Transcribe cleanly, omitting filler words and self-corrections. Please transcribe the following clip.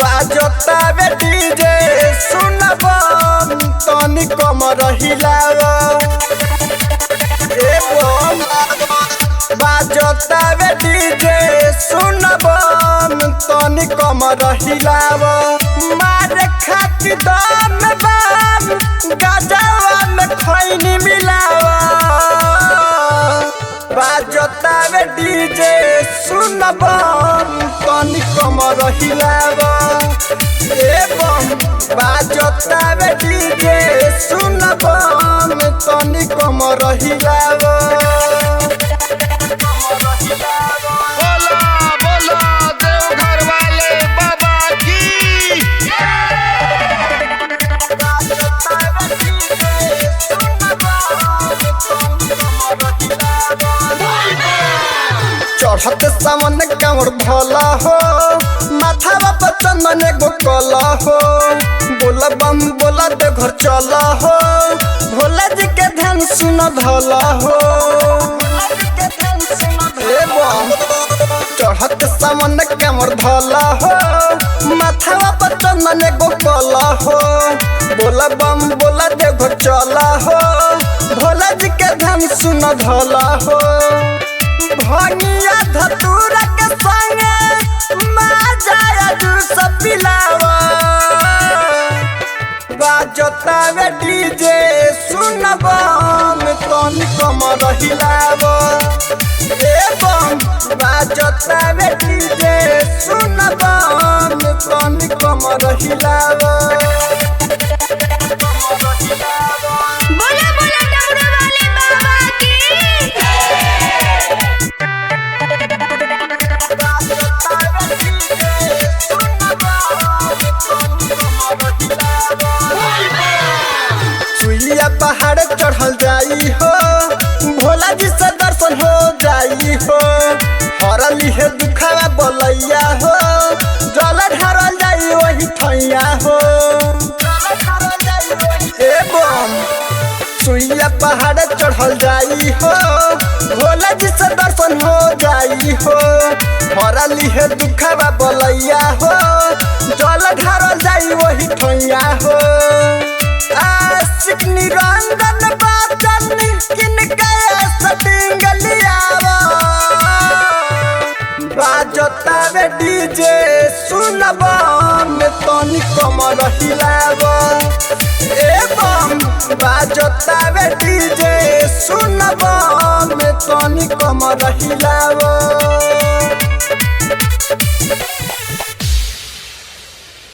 बाजता बेटी जे सुनब तनी कम रहिलाव बाजता बेटी जे सुनब तनी कम रहिलाव मारे खातिर दम बाम गजवा में खैनी मिलाव बाजता बेटी जे सुनब तनी कम रहिलाव बाजता बेटी जे सुनब तनी कम रहिलाव बोला बोला देवघर वाले बाबा की। चढ़त सामन कांवर भला हो माथा पर चंदन एगो कला हो बोला बम बोला दे घर चला हो भोला जी के ध्यान सुन धला हो चढ़त सामन कांवर धला हो माथा पर चंदन एगो कला हो बोला बम बोला दे घर चला हो भोला जी के ध्यान सुन धला हो भनिया धतूरा के संगे माजाया जूस पिलावा बाजता वे डीजे सुनब तनी कम रहिलाव बाजता वे डीजे सुनब तनी कम रहिलाव बोला बोला डमरू वाले बाबा की। सुइया पहाड़ चढ़ल जाई हो भोला जी से दर्शन हो जाई हो हरली है दुखावा बोलैया हो जल ढारल जाई वही ठैया हो सुइया पहाड़ चढ़ल जाई हो भोला जी से दर्शन हो जाई हो हरली है दुखावा बोलैया हो जल ढारल जाई वही ठैया हो आशिक निरंजन बाचन किनका सटिंग लियावा बाजता वे डीजे सुनब तनी कम रहिलाव बाजता वे डीजे सुनब तनी कम रहिलाव।